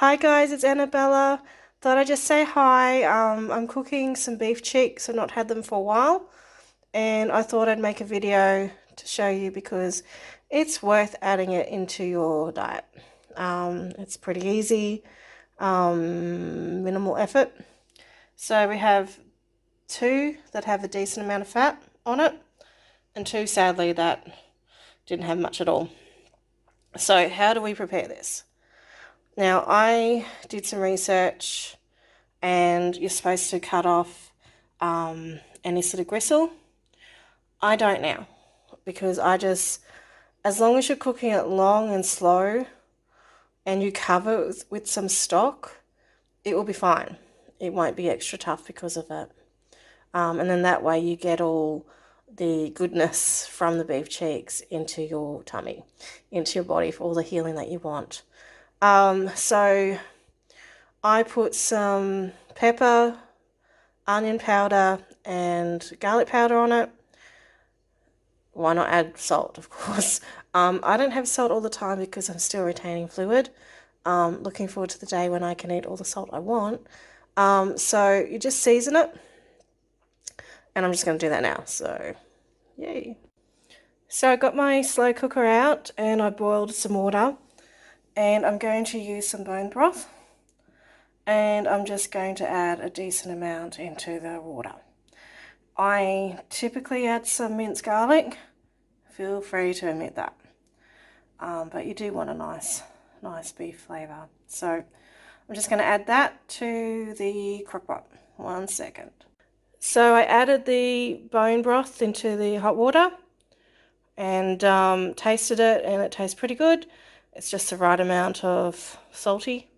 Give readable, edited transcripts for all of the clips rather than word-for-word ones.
Hi guys, it's Annabella. Thought I'd just say hi. I'm cooking some beef cheeks. I've not had them for a while, and I thought I'd make a video to show you because it's worth adding it into your diet. It's pretty easy, minimal effort. So we have two that have a decent amount of fat on it, and two, sadly, that didn't have much at all. So how do we prepare this? Now, I did some research, and you're supposed to cut off any sort of gristle. I don't now, because as long as you're cooking it long and slow and you cover it with some stock, it will be fine. It won't be extra tough because of it. And then that way you get all the goodness from the beef cheeks into your tummy, into your body for all the healing that you want. So I put some pepper, onion powder, and garlic powder on it. Why not add salt, of course? I don't have salt all the time because I'm still retaining fluid. Looking forward to the day when I can eat all the salt I want. So you just season it. And I'm just going to do that now. So, yay. So I got my slow cooker out and I boiled some water. And I'm going to use some bone broth. And I'm just going to add a decent amount into the water. I typically add some minced garlic. Feel free to omit that. But you do want a nice beef flavour. So I'm just going to add that to the crock pot. 1 second. So I added the bone broth into the hot water and tasted it, and it tastes pretty good. It's just the right amount of salty.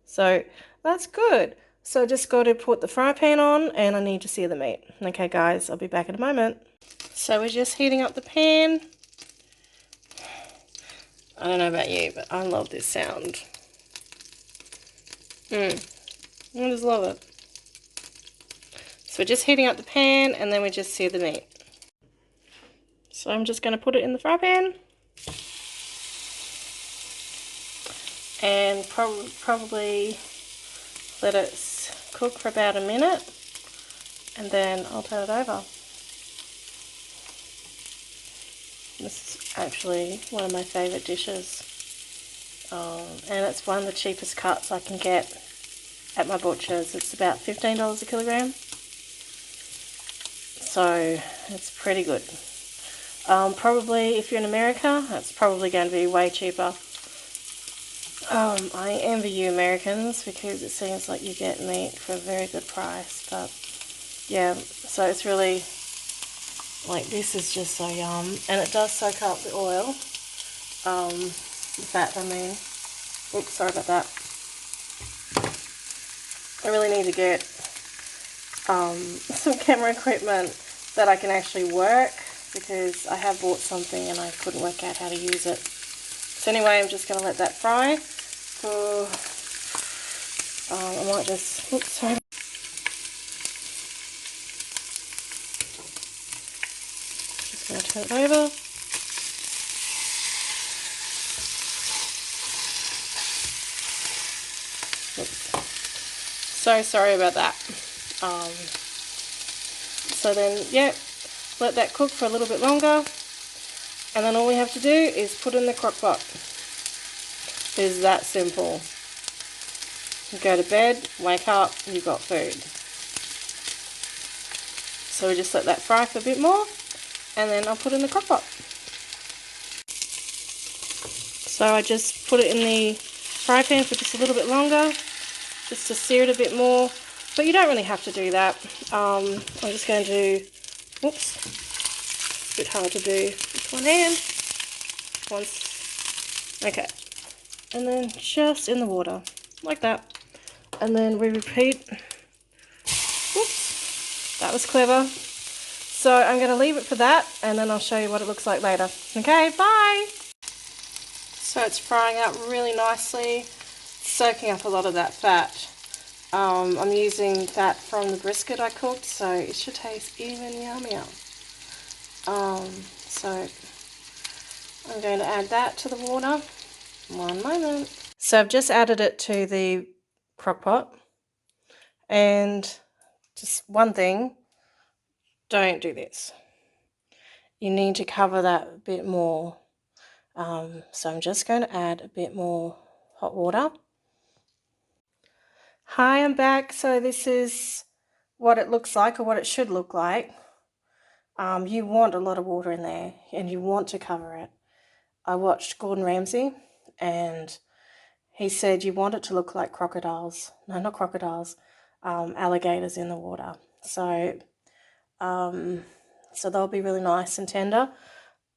So that's good. So I just got to put the fry pan on and I need to sear the meat. Okay guys, I'll be back in a moment. So we're just heating up the pan. I don't know about you, but I love this sound. I just love it. So we're just heating up the pan and then we just sear the meat. So I'm just going to put it in the fry pan. And probably let it cook for about a minute. And then I'll turn it over. This is actually one of my favourite dishes. And it's one of the cheapest cuts I can get at my butcher's. It's about $15 a kilogram. So it's pretty good. Probably if you're in America, it's probably going to be way cheaper. I envy you Americans because it seems like you get meat for a very good price. But yeah, so it's really, like, this is just so yum. And it does soak up the oil. The fat, I mean. Oops, sorry about that. I really need to get some camera equipment that I can actually work, because I have bought something and I couldn't work out how to use it. So anyway, I'm just going to let that fry for, I might just, oops, sorry. Just going to turn it over. Oops. So sorry about that. So then, yeah, let that cook for a little bit longer, and then all we have to do is put in the crock pot. It's that simple. You go to bed, wake up, you've got food. So we just let that fry for a bit more, and then I'll put in the crock pot. So I just put it in the fry pan for just a little bit longer, just to sear it a bit more. But you don't really have to do that. I'm just going to, whoops, it's a bit hard to do with one hand. Okay. And then just in the water, like that. And then we repeat. Whoops, that was clever. So I'm going to leave it for that, and then I'll show you what it looks like later. Okay, bye! So it's frying up really nicely, soaking up a lot of that fat. I'm using fat from the brisket I cooked, so it should taste even yummier. So I'm going to add that to the water. 1 moment. So I've just added it to the crock pot, and just one thing, don't do this. You need to cover that a bit more. So I'm just going to add a bit more hot water. Hi, I'm back. So this is what it looks like, or what it should look like. You want a lot of water in there, and you want to cover it. I watched Gordon Ramsay, and he said you want it to look like crocodiles. No, not crocodiles, alligators in the water. So they'll be really nice and tender.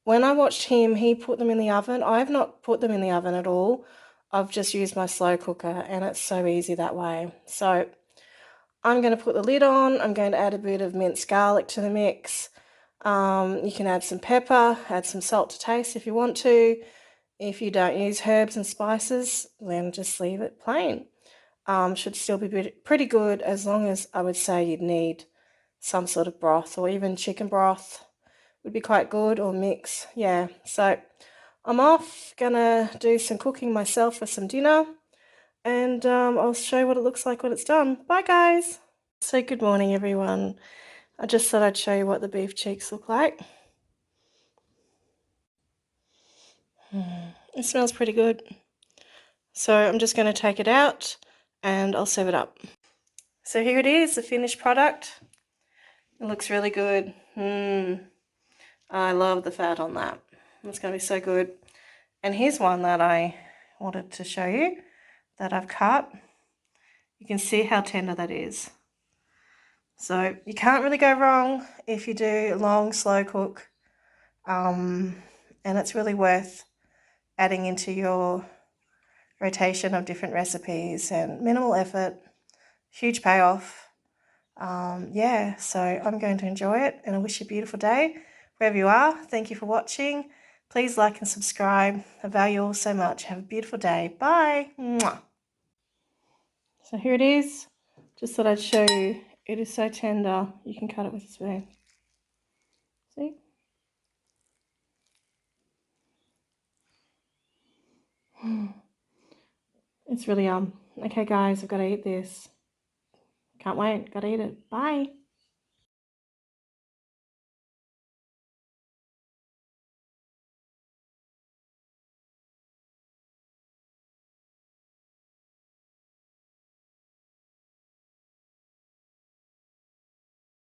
When I watched him, he put them in the oven. I've not put them in the oven at all. I've just used my slow cooker, and it's so easy that way. So I'm going to put the lid on. I'm going to add a bit of minced garlic to the mix. You can add some pepper, add some salt to taste if you want to. If you don't use herbs and spices, then just leave it plain. Should still be pretty good, as long as I would say you'd need some sort of broth, or even chicken broth would be quite good, or mix. Yeah, so I'm off, gonna do some cooking myself for some dinner, and I'll show you what it looks like when it's done. Bye guys. So good morning everyone. I just thought I'd show you what the beef cheeks look like. It smells pretty good. So I'm just going to take it out and I'll serve it up. So here it is, the finished product. It looks really good. I love the fat on that. It's going to be so good. And here's one that I wanted to show you that I've cut. You can see how tender that is. So you can't really go wrong if you do a long, slow cook. And it's really worth adding into your rotation of different recipes, and minimal effort, huge payoff. Yeah, so I'm going to enjoy it, and I wish you a beautiful day wherever you are. Thank you for watching. Please like and subscribe. I value you all so much. Have a beautiful day. Bye. Mwah. So here it is. Just thought I'd show you. It is so tender. You can cut it with a spoon. See? It's really yum. Okay guys, I've got to eat this. Can't wait. Got to eat it. Bye.